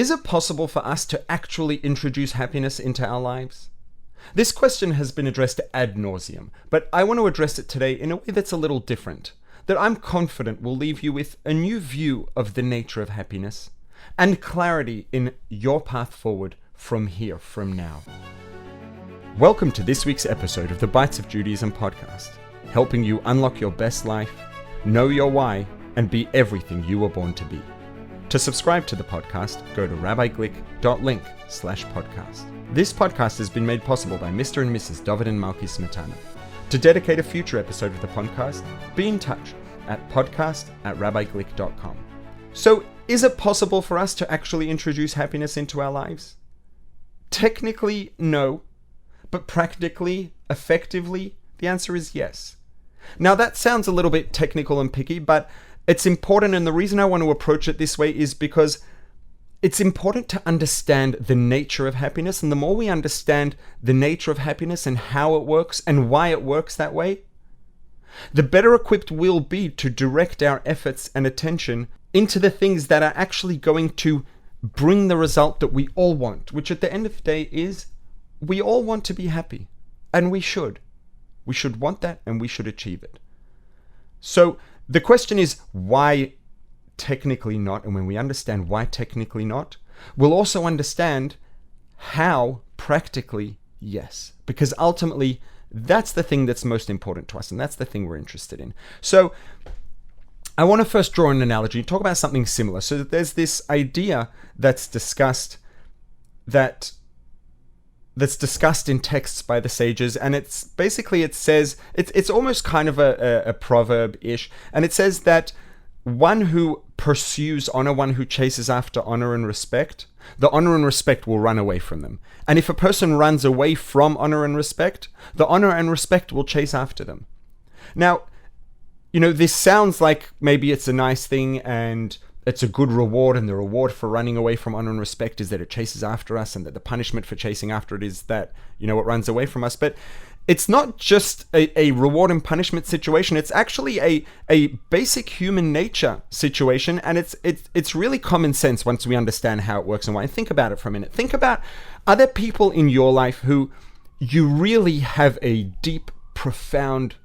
Is it possible for us to actually introduce happiness into our lives? This question has been addressed ad nauseum, but I want to address it today in a way that's a little different, that I'm confident will leave you with a new view of the nature of happiness and clarity in your path forward from here, from now. Welcome to this week's episode of the Bites of Judaism podcast, helping you unlock your best life, know your why, and be everything you were born to be. To subscribe to the podcast, go to RabbiGlick.link/podcast. This podcast has been made possible by Mr. and Mrs. David and Malki Smetana. To dedicate a future episode of the podcast, be in touch at podcast@RabbiGlick.com. So, is it possible for us to actually introduce happiness into our lives? Technically, no. But practically, effectively, the answer is yes. Now, that sounds a little bit technical and picky, but it's important, and the reason I want to approach it this way is because it's important to understand the nature of happiness, and the more we understand the nature of happiness and how it works and why it works that way, the better equipped we'll be to direct our efforts and attention into the things that are actually going to bring the result that we all want, which at the end of the day is we all want to be happy, and we should. We should want that, and we should achieve it. So the question is, why technically not? And when we understand why technically not, we'll also understand how practically yes. Because ultimately, that's the thing that's most important to us, and that's the thing we're interested in. So I want to first draw an analogy, talk about something similar. So there's this idea that's discussed in texts by the sages, and it's basically, it says, it's almost kind of a proverb-ish, and it says that one who pursues honor, one who chases after honor and respect, the honor and respect will run away from them. And if a person runs away from honor and respect, the honor and respect will chase after them. Now, this sounds like maybe it's a nice thing and it's a good reward, and the reward for running away from honor and respect is that it chases after us, and that the punishment for chasing after it is that, it runs away from us. But it's not just a reward and punishment situation. It's actually a basic human nature situation, and it's really common sense once we understand how it works and why. Think about it for a minute. Think about, are there people in your life who you really have a deep, profound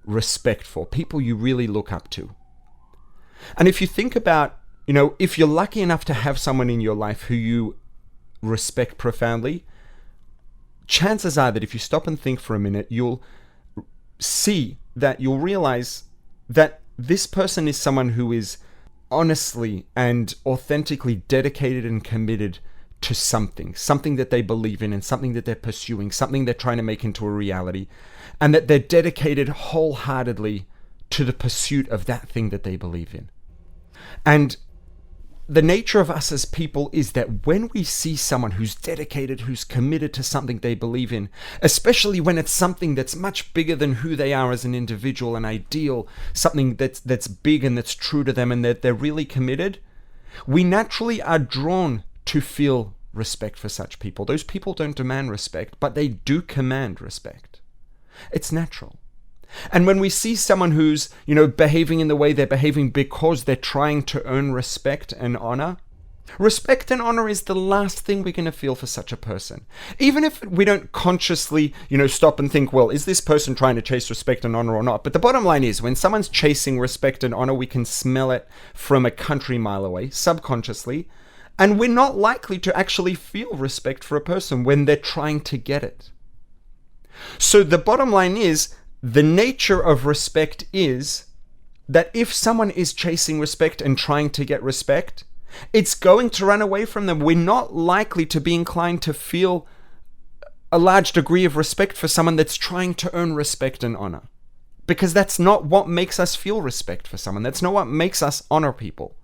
respect for, people you really look up to? And if you think about, if you're lucky enough to have someone in your life who you respect profoundly, chances are that if you stop and think for a minute, you'll realize that this person is someone who is honestly and authentically dedicated and committed to something that they believe in, and something that they're pursuing, something they're trying to make into a reality, and that they're dedicated wholeheartedly to the pursuit of that thing that they believe in. And the nature of us as people is that when we see someone who's dedicated, who's committed to something they believe in, especially when it's something that's much bigger than who they are as an individual, an ideal, something that's big and that's true to them, and that they're really committed, we naturally are drawn to feel respect for such people. Those people don't demand respect, but they do command respect. It's natural. And when we see someone who's, behaving in the way they're behaving because they're trying to earn respect and honor, respect and honor is the last thing we're going to feel for such a person. Even if we don't consciously, stop and think, well, is this person trying to chase respect and honor or not? But the bottom line is, when someone's chasing respect and honor, we can smell it from a country mile away, subconsciously, and we're not likely to actually feel respect for a person when they're trying to get it. So the bottom line is, the nature of respect is that if someone is chasing respect and trying to get respect, it's going to run away from them. We're not likely to be inclined to feel a large degree of respect for someone that's trying to earn respect and honor, because that's not what makes us feel respect for someone. That's not what makes us honor people.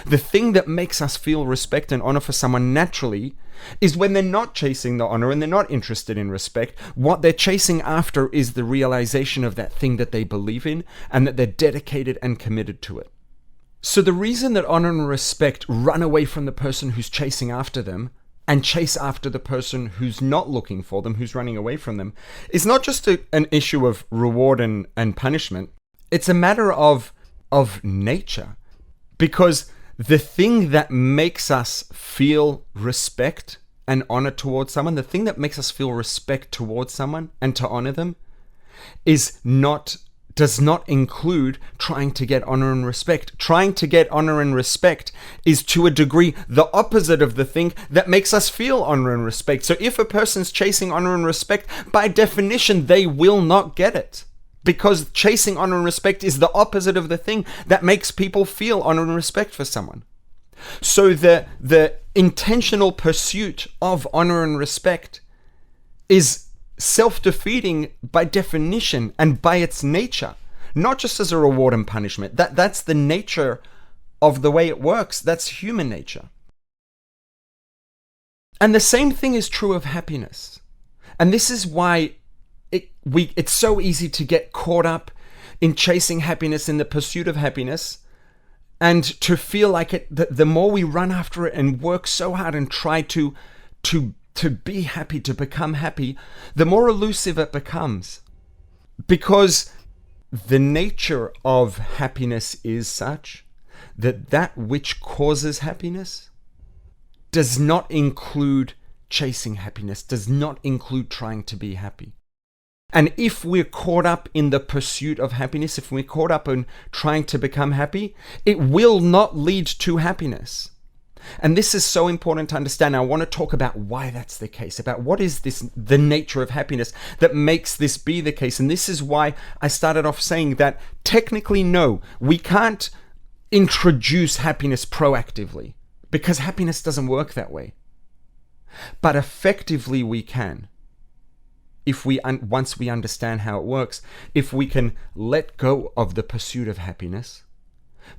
The thing that makes us feel respect and honor for someone naturally is when they're not chasing the honor and they're not interested in respect. What they're chasing after is the realization of that thing that they believe in, and that they're dedicated and committed to it. So the reason that honor and respect run away from the person who's chasing after them and chase after the person who's not looking for them, who's running away from them, is not just an issue of reward and punishment. It's a matter of nature. Because the thing that makes us feel respect and honor towards someone, the thing that makes us feel respect towards someone and to honor them does not include trying to get honor and respect. Trying to get honor and respect is to a degree the opposite of the thing that makes us feel honor and respect. So if a person's chasing honor and respect, by definition, they will not get it. Because chasing honor and respect is the opposite of the thing that makes people feel honor and respect for someone. So the intentional pursuit of honor and respect is self-defeating by definition and by its nature, not just as a reward and punishment. That's the nature of the way it works. That's human nature. And the same thing is true of happiness. And this is why it's so easy to get caught up in chasing happiness, in the pursuit of happiness, and to feel like the more we run after it and work so hard and try to be happy, to become happy, the more elusive it becomes. Because the nature of happiness is such that which causes happiness does not include chasing happiness, does not include trying to be happy. And if we're caught up in the pursuit of happiness, if we're caught up in trying to become happy, it will not lead to happiness. And this is so important to understand. I want to talk about why that's the case, about what is the nature of happiness that makes this be the case. And this is why I started off saying that technically, no, we can't introduce happiness proactively, because happiness doesn't work that way. But effectively we can. Once we understand how it works, if we can let go of the pursuit of happiness,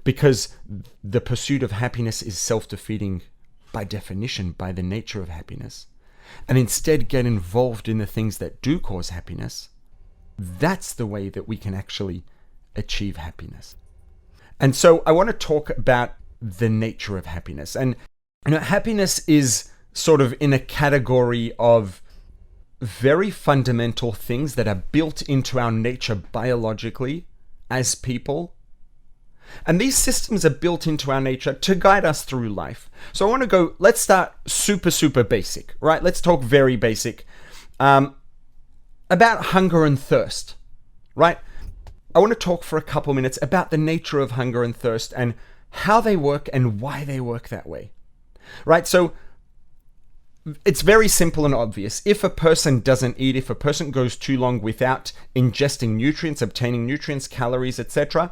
because the pursuit of happiness is self-defeating by definition, by the nature of happiness, and instead get involved in the things that do cause happiness, that's the way that we can actually achieve happiness. And so I want to talk about the nature of happiness. And happiness is sort of in a category of very fundamental things that are built into our nature biologically as people. And these systems are built into our nature to guide us through life. So I want to let's start super basic, right? Let's talk very basic about hunger and thirst, right? I want to talk for a couple minutes about the nature of hunger and thirst and how they work and why they work that way, right? So it's very simple and obvious. If a person doesn't eat, if a person goes too long without ingesting nutrients, obtaining nutrients, calories, etc.,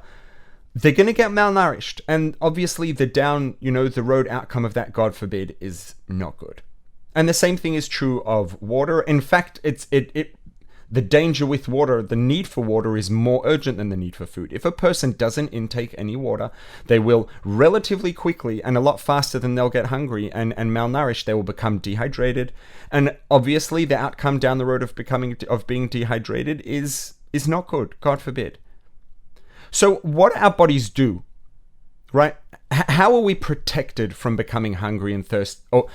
they're going to get malnourished. And obviously the road outcome of that, God forbid, is not good. And the same thing is true of water. In fact, the danger with water, the need for water is more urgent than the need for food. If a person doesn't intake any water, they will relatively quickly and a lot faster than they'll get hungry and malnourished, they will become dehydrated. And obviously the outcome down the road of being dehydrated is not good, God forbid. So what our bodies do, right? How are we protected from becoming hungry and thirst, or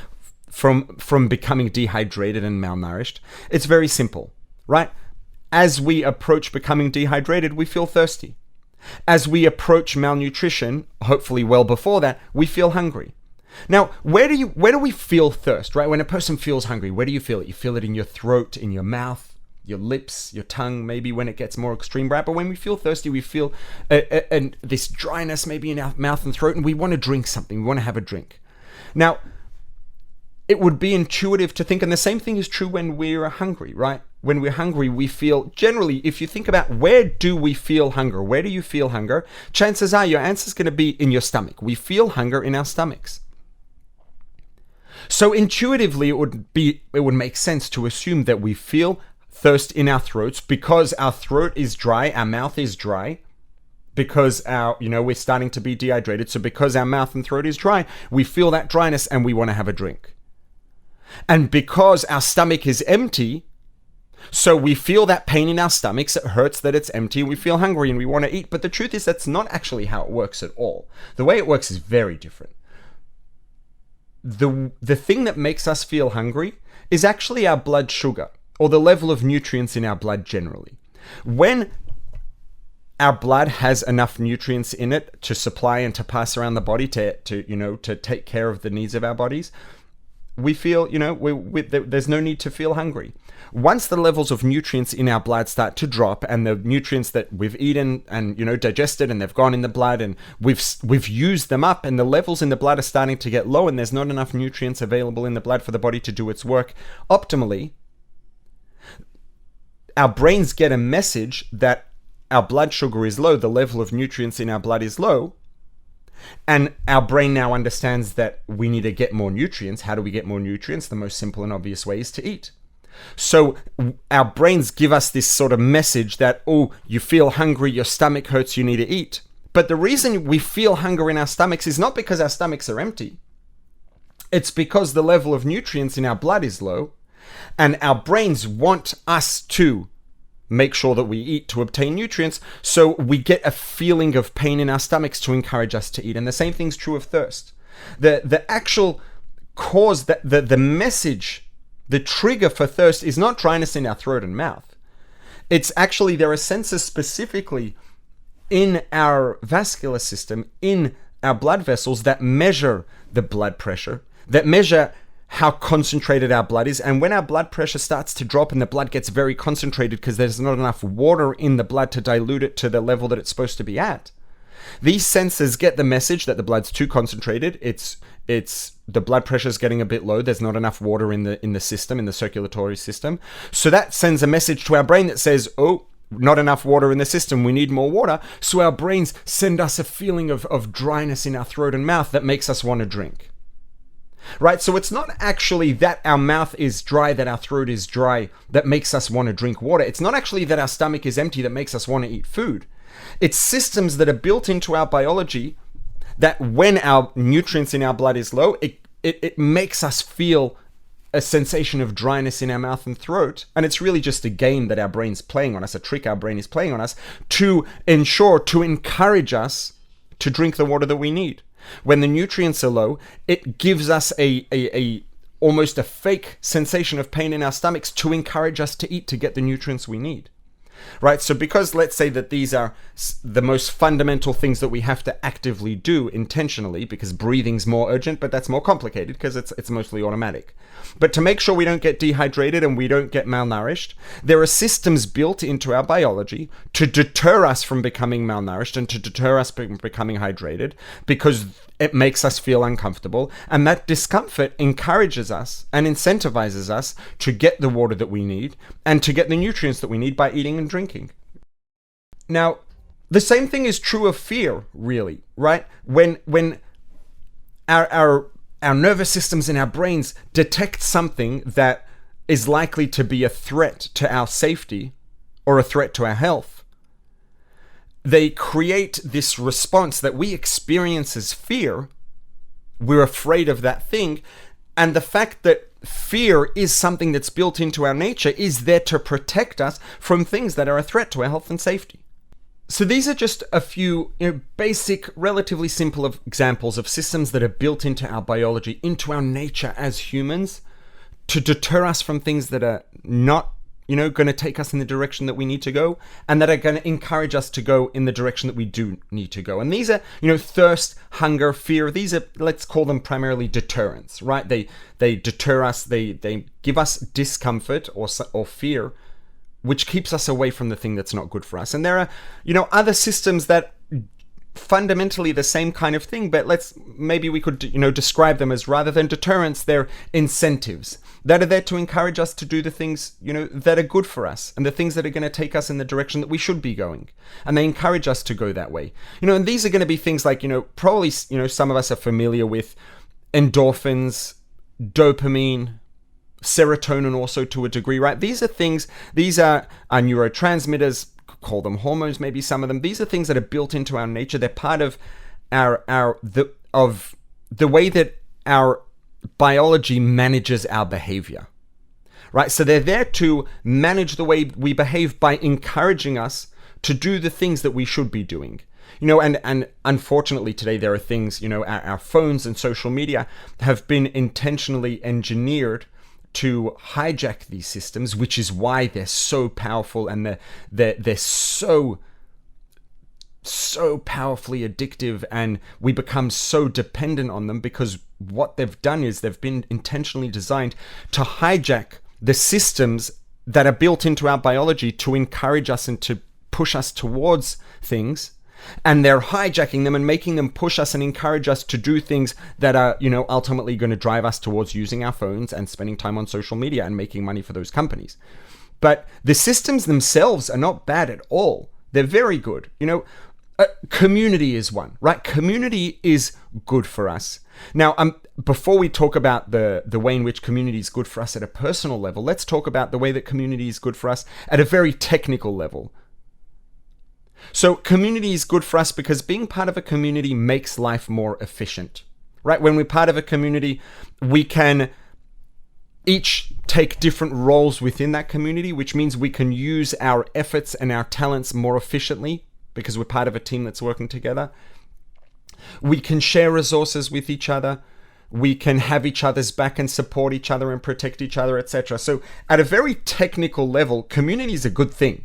from becoming dehydrated and malnourished? It's very simple. Right? As we approach becoming dehydrated, we feel thirsty. As we approach malnutrition, hopefully well before that, we feel hungry. Now, where do we feel thirst, right? When a person feels hungry, where do you feel it? You feel it in your throat, in your mouth, your lips, your tongue, maybe when it gets more extreme, right? But when we feel thirsty, we feel this dryness maybe in our mouth and throat, and we want to drink something. We want to have a drink. Now, it would be intuitive to think, and the same thing is true when we're hungry, right? When we're hungry, we feel, generally, if you think about where do we feel hunger, where do you feel hunger, chances are your answer is going to be in your stomach. We feel hunger in our stomachs. So intuitively, it would make sense to assume that we feel thirst in our throats because our throat is dry, our mouth is dry, because we're starting to be dehydrated. So because our mouth and throat is dry, we feel that dryness and we want to have a drink. And because our stomach is empty, so we feel that pain in our stomachs, it hurts that it's empty, we feel hungry and we want to eat. But the truth is that's not actually how it works at all. The way it works is very different. The thing that makes us feel hungry is actually our blood sugar, or the level of nutrients in our blood generally. our blood has enough nutrients in it to supply and to pass around the body to take care of the needs of our bodies, we feel, there's no need to feel hungry. Once the levels of nutrients in our blood start to drop, and the nutrients that we've eaten and digested and they've gone in the blood and we've used them up, and the levels in the blood are starting to get low, and there's not enough nutrients available in the blood for the body to do its work optimally, our brains get a message that our blood sugar is low, the level of nutrients in our blood is low, and our brain now understands that we need to get more nutrients. How do we get more nutrients? The most simple and obvious way is to eat. So our brains give us this sort of message that, oh, you feel hungry, your stomach hurts, you need to eat. But the reason we feel hunger in our stomachs is not because our stomachs are empty. It's because the level of nutrients in our blood is low, and our brains want us to make sure that we eat to obtain nutrients, so we get a feeling of pain in our stomachs to encourage us to eat. And the same thing's true of thirst. The actual cause, the message, the trigger for thirst is not dryness in our throat and mouth. It's actually, there are sensors specifically in our vascular system, in our blood vessels, that measure the blood pressure, that measure how concentrated our blood is. And when our blood pressure starts to drop and the blood gets very concentrated because there's not enough water in the blood to dilute it to the level that it's supposed to be at, these sensors get the message that the blood's too concentrated. It's the blood pressure's getting a bit low. There's not enough water in the system, in the circulatory system. So that sends a message to our brain that says, oh, not enough water in the system, we need more water. So our brains send us a feeling of dryness in our throat and mouth that makes us want to drink. Right? So it's not actually that our mouth is dry, that our throat is dry, that makes us want to drink water. It's not actually that our stomach is empty that makes us want to eat food. It's systems that are built into our biology that when our nutrients in our blood is low, it makes us feel a sensation of dryness in our mouth and throat. And it's really just a game that our brain's playing on us, a trick our brain is playing on us to encourage us to drink the water that we need. When the nutrients are low, it gives us a almost a fake sensation of pain in our stomachs to encourage us to eat, to get the nutrients we need. Right? So because let's say that these are the most fundamental things that we have to actively do intentionally, because breathing's more urgent, but that's more complicated because it's mostly automatic. But to make sure we don't get dehydrated and we don't get malnourished, there are systems built into our biology to deter us from becoming malnourished and to deter us from becoming hydrated, because it makes us feel uncomfortable, and that discomfort encourages us and incentivizes us to get the water that we need and to get the nutrients that we need by eating and drinking. Now, the same thing is true of fear, really, right? When our nervous systems in our brains detect something that is likely to be a threat to our safety or a threat to our health, they create this response that we experience as fear. We're afraid of that thing. And the fact that fear is something that's built into our nature is there to protect us from things that are a threat to our health and safety. So these are just a few basic, relatively simple examples of systems that are built into our biology, into our nature as humans, to deter us from things that are not going to take us in the direction that we need to go, and that are going to encourage us to go in the direction that we do need to go. And these are, thirst, hunger, fear. These are, let's call them primarily deterrents, right? They deter us. They give us discomfort or fear, which keeps us away from the thing that's not good for us. And there are, other systems that fundamentally the same kind of thing, but maybe we could, describe them as, rather than deterrents, they're incentives that are there to encourage us to do the things, that are good for us and the things that are going to take us in the direction that we should be going. And they encourage us to go that way. And these are going to be things like, probably, some of us are familiar with endorphins, dopamine, serotonin also to a degree, right? These are our neurotransmitters, call them hormones, maybe some of them. These are things that are built into our nature. They're part of the way that our biology manages our behavior, right? So they're there to manage the way we behave by encouraging us to do the things that we should be doing. And unfortunately today there are things, our phones and social media have been intentionally engineered to hijack these systems, which is why they're so powerful and they're so so powerfully addictive, and we become so dependent on them because what they've done is they've been intentionally designed to hijack the systems that are built into our biology to encourage us and to push us towards things. And they're hijacking them and making them push us and encourage us to do things that are, ultimately going to drive us towards using our phones and spending time on social media and making money for those companies. But the systems themselves are not bad at all. They're very good. Community is one, right? Community is good for us. Now, before we talk about the way in which community is good for us at a personal level, let's talk about the way that community is good for us at a very technical level. So community is good for us because being part of a community makes life more efficient, right? When we're part of a community, we can each take different roles within that community, which means we can use our efforts and our talents more efficiently because we're part of a team that's working together. We can share resources with each other. We can have each other's back and support each other and protect each other, etc. So at a very technical level, community is a good thing.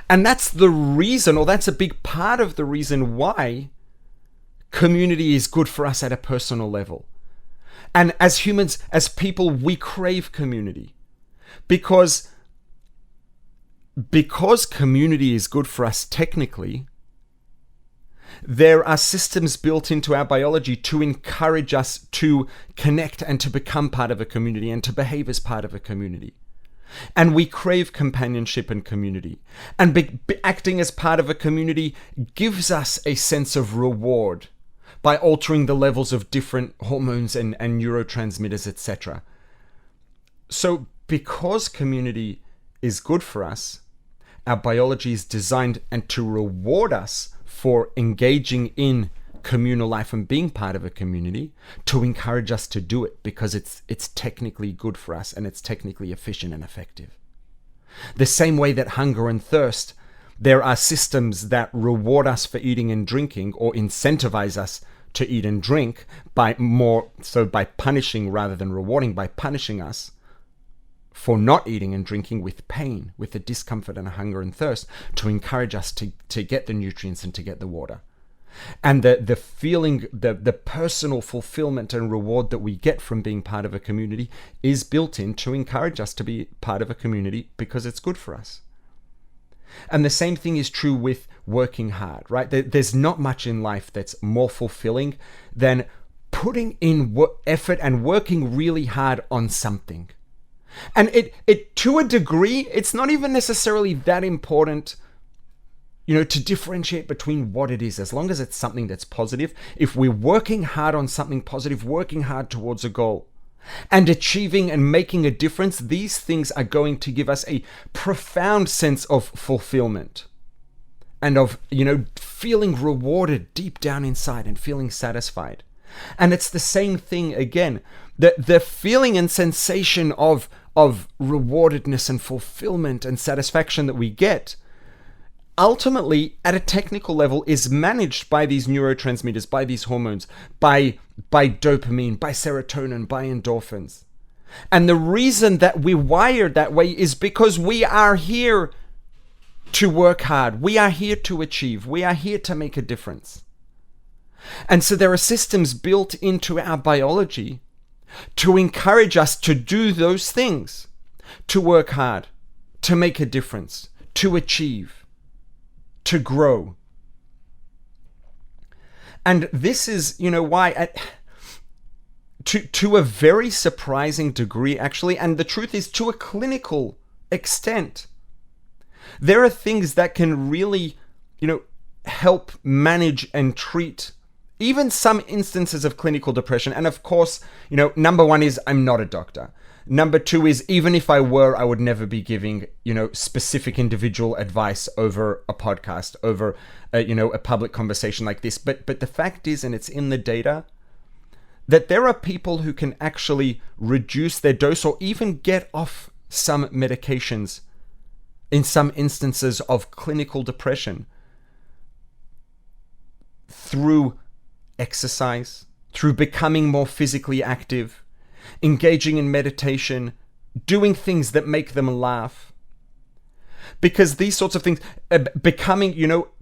And that's the reason, or that's a big part of the reason why community is good for us at a personal level. And as humans, as people, we crave community because community is good for us technically. There are systems built into our biology to encourage us to connect and to become part of a community and to behave as part of a community. And we crave companionship and community. And acting as part of a community gives us a sense of reward by altering the levels of different hormones and neurotransmitters, etc. So because community is good for us, our biology is designed and to reward us for engaging in communal life and being part of a community, to encourage us to do it because it's technically good for us and it's technically efficient and effective. The same way that hunger and thirst, there are systems that reward us for eating and drinking or incentivize us to eat and drink by punishing rather than rewarding, by punishing us for not eating and drinking with pain, with the discomfort and hunger and thirst, to encourage us to get the nutrients and to get the water. And the feeling, the personal fulfillment and reward that we get from being part of a community is built in to encourage us to be part of a community because it's good for us. And the same thing is true with working hard, right? There's not much in life that's more fulfilling than putting in effort and working really hard on something. And it to a degree, it's not even necessarily that important, to differentiate between what it is, as long as it's something that's positive. If we're working hard on something positive, working hard towards a goal, and achieving and making a difference, these things are going to give us a profound sense of fulfillment and of, feeling rewarded deep down inside and feeling satisfied. And it's the same thing again, the feeling and sensation of rewardedness and fulfillment and satisfaction that we get ultimately at a technical level is managed by these neurotransmitters, by these hormones, by dopamine, by serotonin, by endorphins. And the reason that we're wired that way is because we are here to work hard. We are here to achieve. We are here to make a difference. And so there are systems built into our biology to encourage us to do those things, to work hard, to make a difference, to achieve, to grow. And this is, why to a very surprising degree, actually, and the truth is to a clinical extent, there are things that can really, help manage and treat even some instances of clinical depression. And of course, number one is I'm not a doctor. Number two is, even if I were, I would never be giving, specific individual advice over a podcast, over, a public conversation like this. But the fact is, and it's in the data, that there are people who can actually reduce their dose or even get off some medications in some instances of clinical depression through exercise, through becoming more physically active, engaging in meditation, doing things that make them laugh. Because these sorts of things, becoming,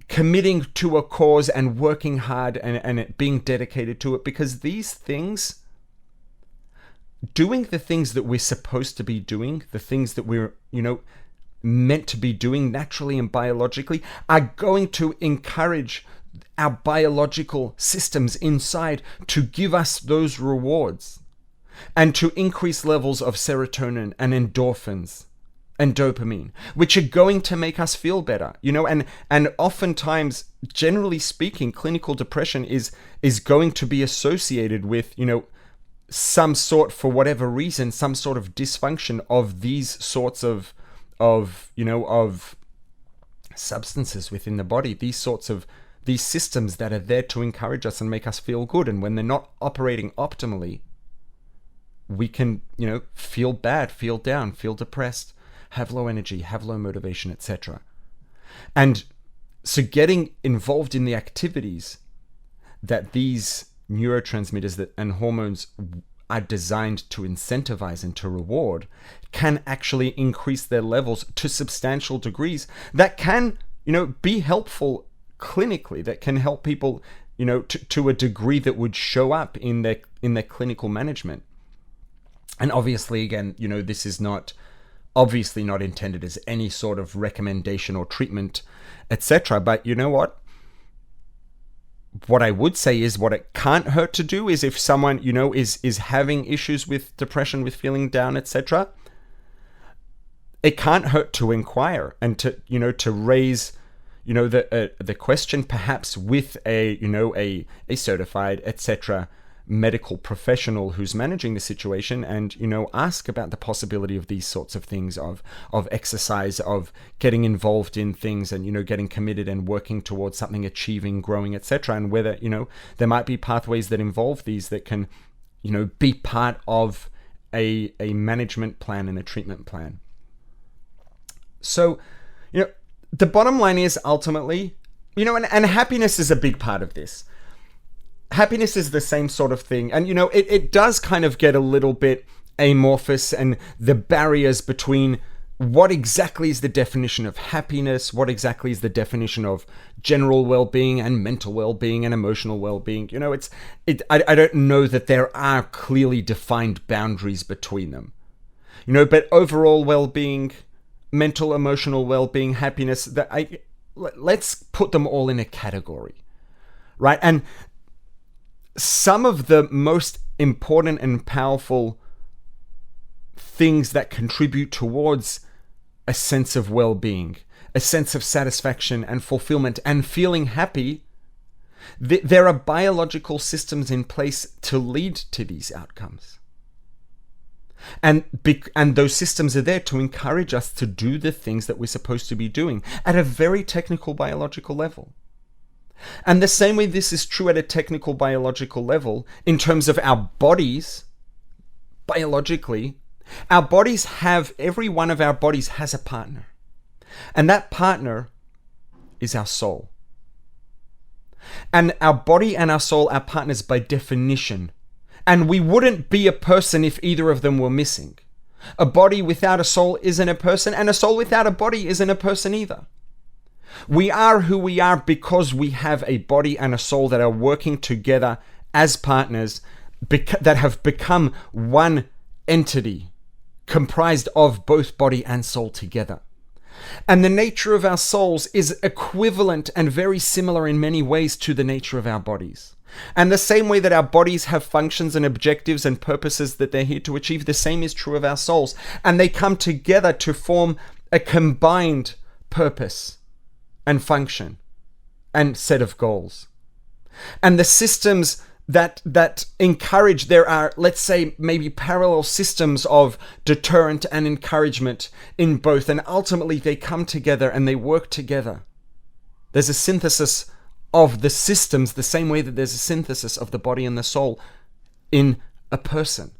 committing to a cause and working hard and it being dedicated to it, because these things, doing the things that we're supposed to be doing, the things that we're, meant to be doing naturally and biologically, are going to encourage our biological systems inside to give us those rewards and to increase levels of serotonin and endorphins and dopamine, which are going to make us feel better, and oftentimes, generally speaking, clinical depression is going to be associated with, some sort, for whatever reason, some sort of dysfunction of these sorts of substances within the body, these systems that are there to encourage us and make us feel good. And when they're not operating optimally, we can, feel bad, feel down, feel depressed, have low energy, have low motivation, etc. And so getting involved in the activities that these neurotransmitters and hormones are designed to incentivize and to reward can actually increase their levels to substantial degrees that can, be helpful clinically, that can help people, to a degree that would show up in their clinical management. And obviously, again, this is obviously not intended as any sort of recommendation or treatment, etc. But you know what? What I would say is, what it can't hurt to do is, if someone, is having issues with depression, with feeling down, etc., it can't hurt to inquire and to raise, the question, perhaps with a certified, etc., medical professional who's managing the situation, and ask about the possibility of these sorts of things, of exercise, of getting involved in things, and getting committed and working towards something, achieving, growing, etc., and whether there might be pathways that involve these that can be part of a management plan and a treatment plan. So the bottom line is, ultimately, and happiness is a big part of this. Happiness is the same sort of thing. And, it does kind of get a little bit amorphous, and the barriers between what exactly is the definition of happiness, what exactly is the definition of general well-being and mental well-being and emotional well-being. I don't know that there are clearly defined boundaries between them. But overall well-being, mental, emotional well-being, happiness, let's put them all in a category, right? And some of the most important and powerful things that contribute towards a sense of well-being, a sense of satisfaction and fulfillment and feeling happy, there are biological systems in place to lead to these outcomes. And those systems are there to encourage us to do the things that we're supposed to be doing at a very technical biological level. And the same way this is true at a technical biological level, in terms of our bodies, biologically, every one of our bodies has a partner. And that partner is our soul. And our body and our soul are partners by definition. And we wouldn't be a person if either of them were missing. A body without a soul isn't a person, and a soul without a body isn't a person either. We are who we are because we have a body and a soul that are working together as partners, that have become one entity comprised of both body and soul together. And the nature of our souls is equivalent and very similar in many ways to the nature of our bodies. And the same way that our bodies have functions and objectives and purposes that they're here to achieve, the same is true of our souls. And they come together to form a combined purpose and function and set of goals. And the systems that encourage, there are, let's say, maybe parallel systems of deterrent and encouragement in both, and ultimately they come together and they work together. There's a synthesis of the systems the same way that there's a synthesis of the body and the soul in a person.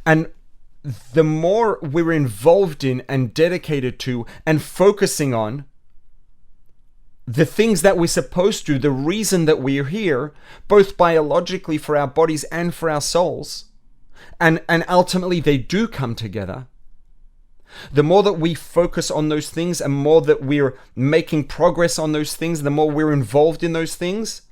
And the more we're involved in and dedicated to and focusing on the things that we're supposed to, the reason that we're here, both biologically for our bodies and for our souls, and ultimately they do come together, The more that we focus on those things and more that we're making progress on those things, the more we're involved in those things,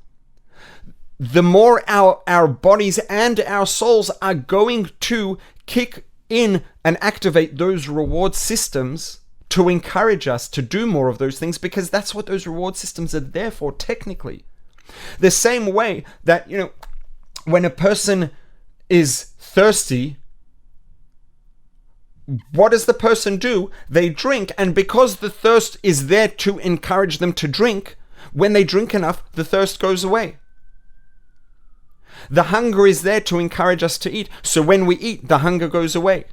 the more our bodies and our souls are going to kick in and activate those reward systems to encourage us to do more of those things, because that's what those reward systems are there for, technically. The same way that, when a person is thirsty, what does the person do? They drink, and because the thirst is there to encourage them to drink, when they drink enough, the thirst goes away. The hunger is there to encourage us to eat, so when we eat, the hunger goes away.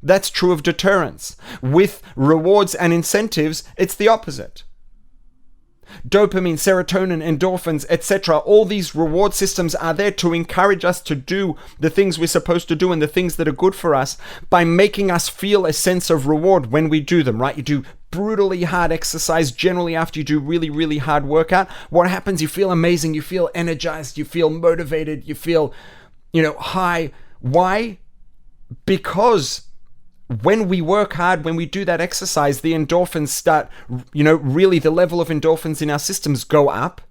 That's true of deterrence. With rewards and incentives, it's the opposite. Dopamine, serotonin, endorphins, etc. All these reward systems are there to encourage us to do the things we're supposed to do and the things that are good for us by making us feel a sense of reward when we do them, right? You do brutally hard exercise, generally after you do really, really hard workout. What happens? You feel amazing, you feel energized, you feel motivated, you feel, high. Why? Because when we work hard, when we do that exercise, the endorphins start, really the level of endorphins in our systems go up,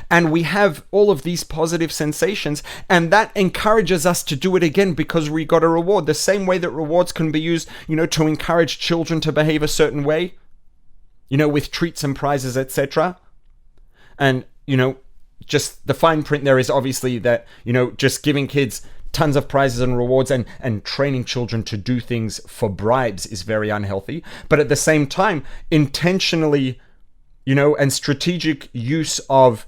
and we have all of these positive sensations, and that encourages us to do it again because we got a reward. The same way that rewards can be used, to encourage children to behave a certain way, with treats and prizes, etc. And, just the fine print there is obviously that, just giving kids tons of prizes and rewards and training children to do things for bribes is very unhealthy. But at the same time, intentionally, and strategic use of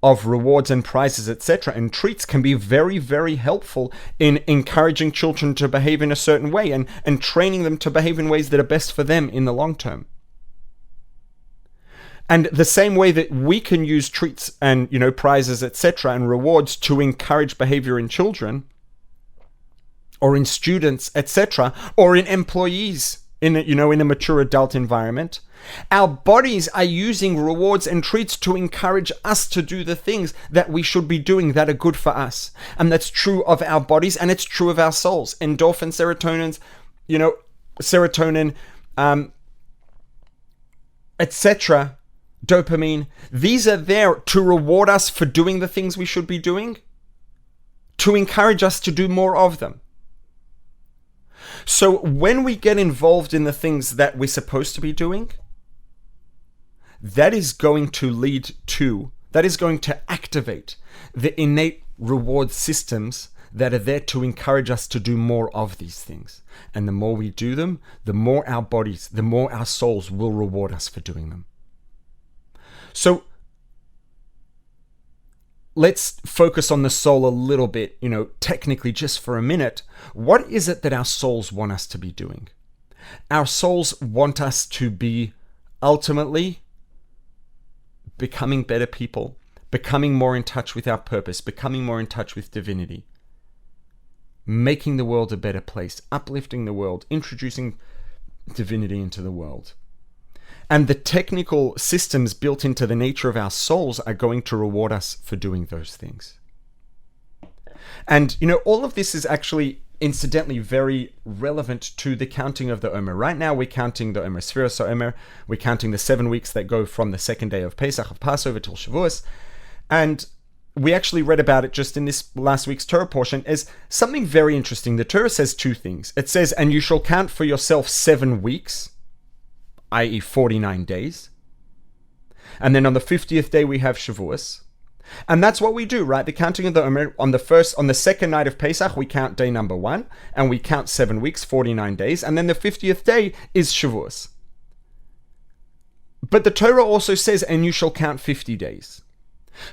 rewards and prizes, etc., and treats can be very, very helpful in encouraging children to behave in a certain way and training them to behave in ways that are best for them in the long term. And the same way that we can use treats and, prizes, etc., and rewards to encourage behavior in children, or in students, etc., or in employees in a mature adult environment, our bodies are using rewards and treats to encourage us to do the things that we should be doing that are good for us. And that's true of our bodies, and it's true of our souls. Endorphins, serotonin, etc., dopamine, these are there to reward us for doing the things we should be doing, to encourage us to do more of them. So when we get involved in the things that we're supposed to be doing, that is going to activate the innate reward systems that are there to encourage us to do more of these things. And the more we do them, the more our bodies, the more our souls will reward us for doing them. So let's focus on the soul a little bit, technically just for a minute. What is it that our souls want us to be doing? Our souls want us to be ultimately becoming better people, becoming more in touch with our purpose, becoming more in touch with divinity, making the world a better place, uplifting the world, introducing divinity into the world. And the technical systems built into the nature of our souls are going to reward us for doing those things. And, all of this is actually, incidentally, very relevant to the counting of the Omer. Right now, we're counting the Omer Sfiras, so Omer, we're counting the 7 weeks that go from the second day of Pesach, of Passover, till Shavuos. And we actually read about it just in this last week's Torah portion as something very interesting. The Torah says two things. It says, and you shall count for yourself 7 weeks, i.e. 49 days. And then on the 50th day, we have Shavuos. And that's what we do, right? The counting of the Omer, on the second night of Pesach, we count day number 1, and we count 7 weeks, 49 days, and then the 50th day is Shavuos. But the Torah also says, and you shall count 50 days.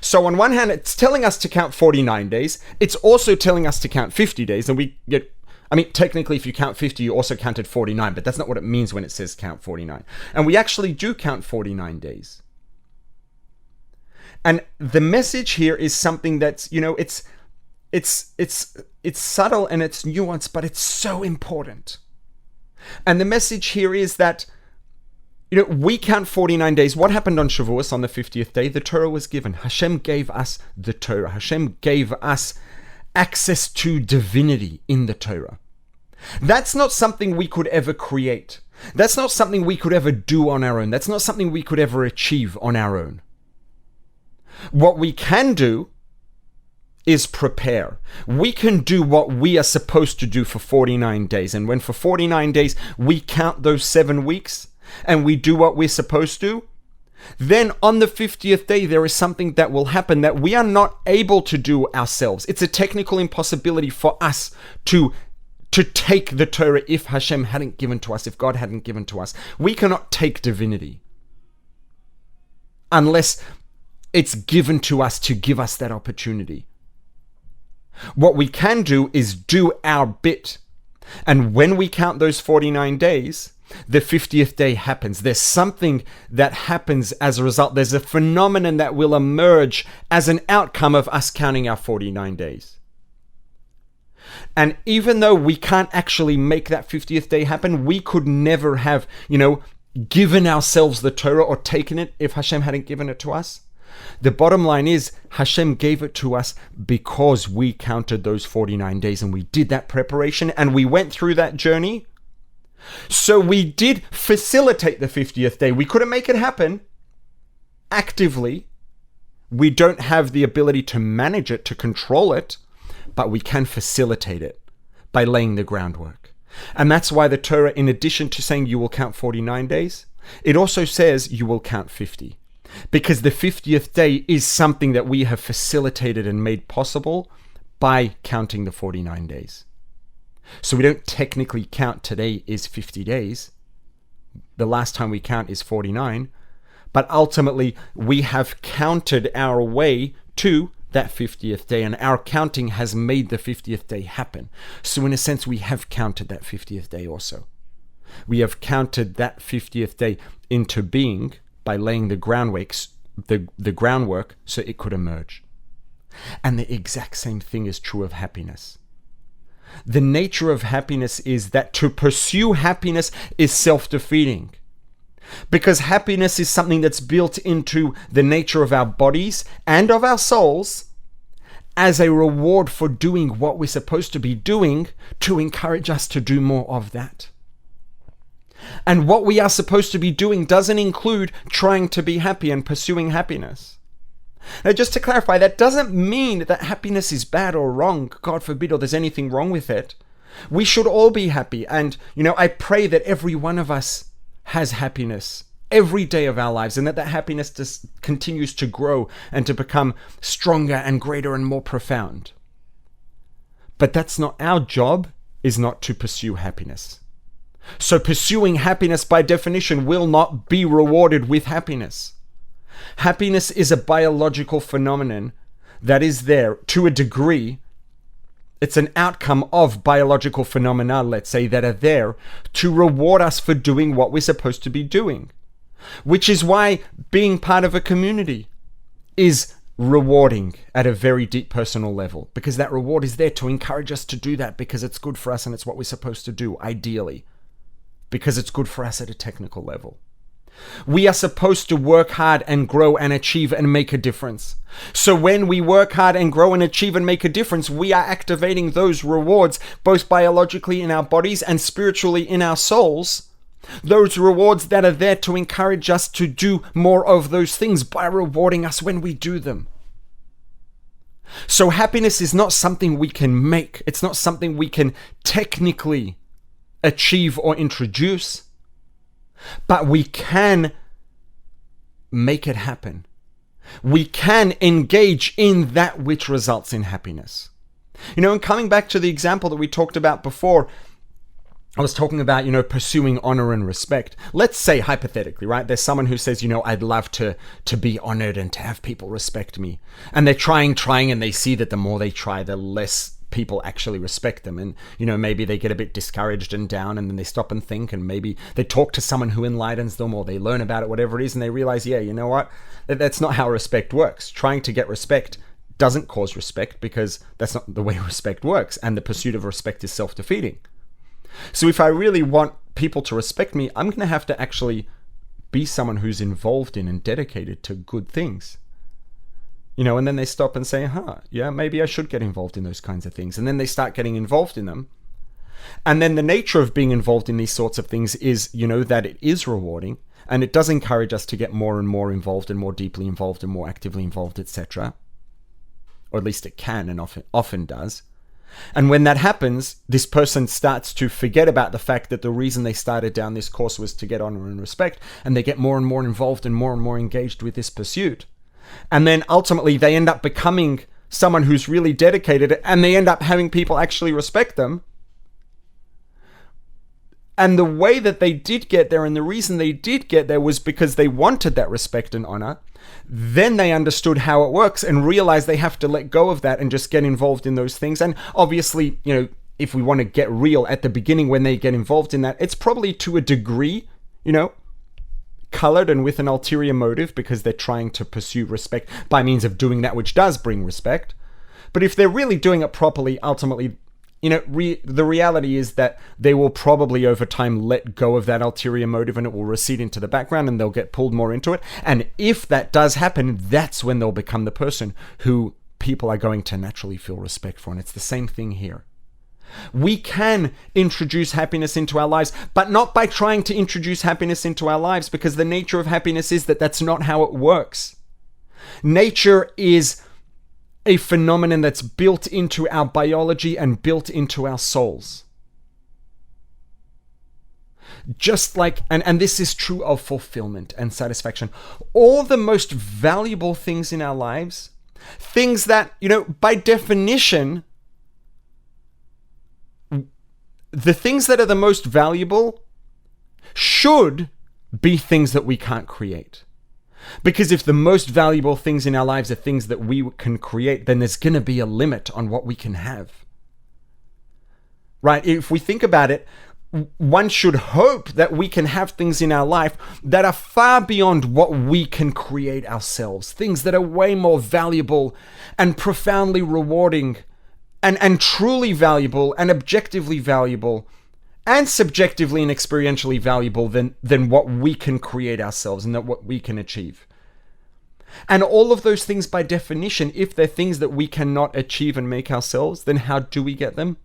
So on one hand, it's telling us to count 49 days. It's also telling us to count 50 days, and we get... technically, if you count 50, you also counted 49, but that's not what it means when it says count 49. And we actually do count 49 days. And the message here is something that's, it's subtle and it's nuanced, but it's so important. And the message here is that, we count 49 days. What happened on Shavuos on the 50th day? The Torah was given. Hashem gave us the Torah. Hashem gave us access to divinity in the Torah. That's not something we could ever create. That's not something we could ever do on our own. That's not something we could ever achieve on our own. What we can do is prepare. We can do what we are supposed to do for 49 days. And when for 49 days we count those 7 weeks and we do what we're supposed to, then on the 50th day, there is something that will happen that we are not able to do ourselves. It's a technical impossibility for us to take the Torah if Hashem hadn't given to us, if God hadn't given to us. We cannot take divinity unless it's given to us to give us that opportunity. What we can do is do our bit. And when we count those 49 days, the 50th day happens. There's something that happens as a result. There's a phenomenon that will emerge as an outcome of us counting our 49 days. And even though we can't actually make that 50th day happen, we could never have, given ourselves the Torah or taken it if Hashem hadn't given it to us. The bottom line is Hashem gave it to us because we counted those 49 days and we did that preparation and we went through that journey. So we did facilitate the 50th day. We couldn't make it happen actively. We don't have the ability to manage it, to control it, but we can facilitate it by laying the groundwork. And that's why the Torah, in addition to saying you will count 49 days, it also says you will count 50. Because the 50th day is something that we have facilitated and made possible by counting the 49 days. So we don't technically count today is 50 days. The last time we count is 49. But ultimately, we have counted our way to that 50th day, and our counting has made the 50th day happen. So in a sense, we have counted that 50th day also. We have counted that 50th day into being by laying the groundwork so it could emerge. And the exact same thing is true of happiness. The nature of happiness is that to pursue happiness is self-defeating. Because happiness is something that's built into the nature of our bodies and of our souls as a reward for doing what we're supposed to be doing to encourage us to do more of that. And what we are supposed to be doing doesn't include trying to be happy and pursuing happiness. Now, just to clarify, that doesn't mean that happiness is bad or wrong, God forbid, or there's anything wrong with it. We should all be happy. And, I pray that every one of us has happiness every day of our lives, and that happiness just continues to grow and to become stronger and greater and more profound. But that's not our job, is not to pursue happiness. So pursuing happiness by definition will not be rewarded with happiness. Happiness is a biological phenomenon that is there to a degree. It's an outcome of biological phenomena, let's say, that are there to reward us for doing what we're supposed to be doing. Which is why being part of a community is rewarding at a very deep personal level. Because that reward is there to encourage us to do that because it's good for us and it's what we're supposed to do, ideally. Because it's good for us at a technical level. We are supposed to work hard and grow and achieve and make a difference. So when we work hard and grow and achieve and make a difference, we are activating those rewards, both biologically in our bodies and spiritually in our souls. Those rewards that are there to encourage us to do more of those things by rewarding us when we do them. So happiness is not something we can make. It's not something we can technically achieve or introduce, but we can make it happen. We can engage in that which results in happiness. And coming back to the example that we talked about before, I was talking about, pursuing honor and respect. Let's say hypothetically, right? There's someone who says, I'd love to be honored and to have people respect me. And they're trying, and they see that the more they try, the less people actually respect them. And, maybe they get a bit discouraged and down, and then they stop and think, and maybe they talk to someone who enlightens them, or they learn about it, whatever it is, and they realize, yeah, you know what? That's not how respect works. Trying to get respect doesn't cause respect, because that's not the way respect works. And the pursuit of respect is self-defeating. So if I really want people to respect me, I'm going to have to actually be someone who's involved in and dedicated to good things. And then they stop and say, yeah, maybe I should get involved in those kinds of things. And then they start getting involved in them. And then the nature of being involved in these sorts of things is, that it is rewarding, and it does encourage us to get more and more involved and more deeply involved and more actively involved, etc. Or at least it can and often does. And when that happens, this person starts to forget about the fact that the reason they started down this course was to get honor and respect, and they get more and more involved and more engaged with this pursuit. And then ultimately they end up becoming someone who's really dedicated, and they end up having people actually respect them. And the way that they did get there, and the reason they did get there, was because they wanted that respect and honor. Then they understood how it works and realized they have to let go of that and just get involved in those things. And obviously, if we want to get real, at the beginning when they get involved in that, it's probably to a degree, colored and with an ulterior motive, because they're trying to pursue respect by means of doing that which does bring respect. But if they're really doing it properly, ultimately, the reality is that they will probably over time let go of that ulterior motive, and it will recede into the background, and they'll get pulled more into it. And if that does happen, that's when they'll become the person who people are going to naturally feel respect for. And it's the same thing here. We can introduce happiness into our lives, but not by trying to introduce happiness into our lives, because the nature of happiness is that that's not how it works. Nature is a phenomenon that's built into our biology and built into our souls. Just like, and this is true of fulfillment and satisfaction. All the most valuable things in our lives, things that, by definition, the things that are the most valuable should be things that we can't create. Because if the most valuable things in our lives are things that we can create, then there's going to be a limit on what we can have. Right? If we think about it, one should hope that we can have things in our life that are far beyond what we can create ourselves. Things that are way more valuable and profoundly rewarding and truly valuable and objectively valuable and subjectively and experientially valuable than what we can create ourselves and what we can achieve. And all of those things, by definition, if they're things that we cannot achieve and make ourselves, then how do we get them?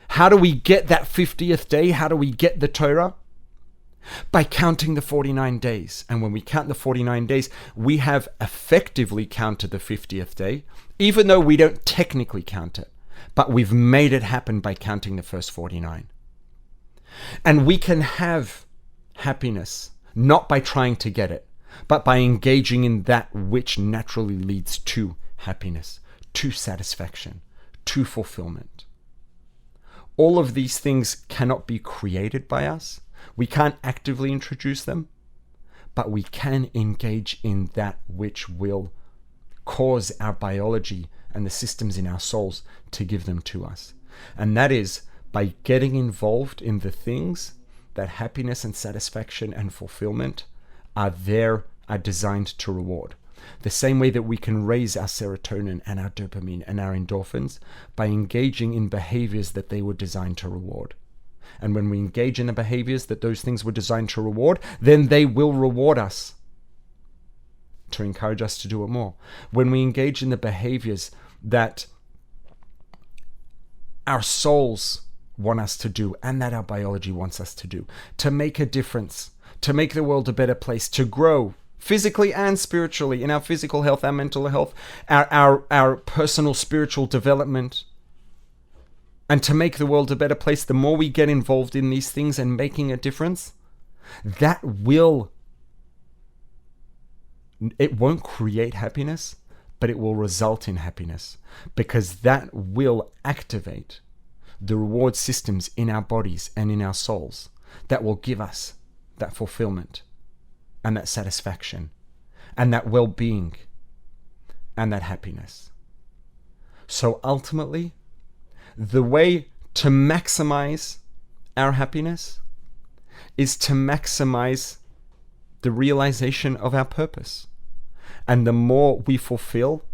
How do we get that 50th day? How do we get the Torah? By counting the 49 days. And when we count the 49 days, we have effectively counted the 50th day, even though we don't technically count it. But we've made it happen by counting the first 49. And we can have happiness not by trying to get it, but by engaging in that which naturally leads to happiness, to satisfaction, to fulfillment. All of these things cannot be created by us. We can't actively introduce them, but we can engage in that which will cause our biology and the systems in our souls to give them to us. And that is by getting involved in the things that happiness and satisfaction and fulfillment are designed to reward. The same way that we can raise our serotonin and our dopamine and our endorphins by engaging in behaviors that they were designed to reward. And when we engage in the behaviors that those things were designed to reward, then they will reward us to encourage us to do it more. When we engage in the behaviors that our souls want us to do and that our biology wants us to do, to make a difference, to make the world a better place, to grow physically and spiritually in our physical health, our mental health, our personal spiritual development, and to make the world a better place, the more we get involved in these things and making a difference, it won't create happiness, but it will result in happiness, because that will activate the reward systems in our bodies and in our souls that will give us that fulfillment and that satisfaction and that well-being and that happiness. So ultimately, the way to maximize our happiness is to maximize the realization of our purpose. And the more we fulfill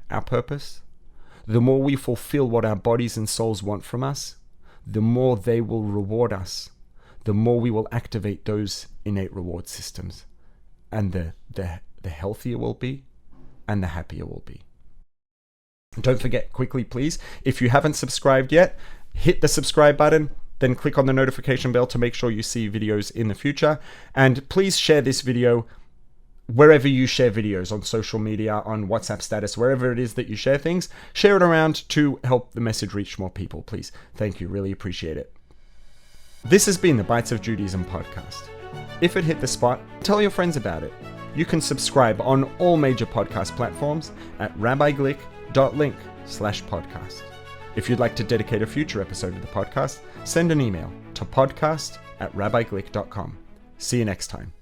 our purpose, the more we fulfill what our bodies and souls want from us, the more they will reward us, the more we will activate those innate reward systems, and the healthier we'll be and the happier we'll be. Don't forget, quickly please, if you haven't subscribed yet, hit the subscribe button, then click on the notification bell to make sure you see videos in the future. And please share this video wherever you share videos, on social media, on WhatsApp status, wherever it is that you share things. Share it around to help the message reach more people, please. Thank you. Really appreciate it. This has been the Bites of Judaism podcast. If it hit the spot, tell your friends about it. You can subscribe on all major podcast platforms at RabbiGlick.link/podcast. If you'd like to dedicate a future episode of the podcast, send an email to podcast@RabbiGlick.com. See you next time.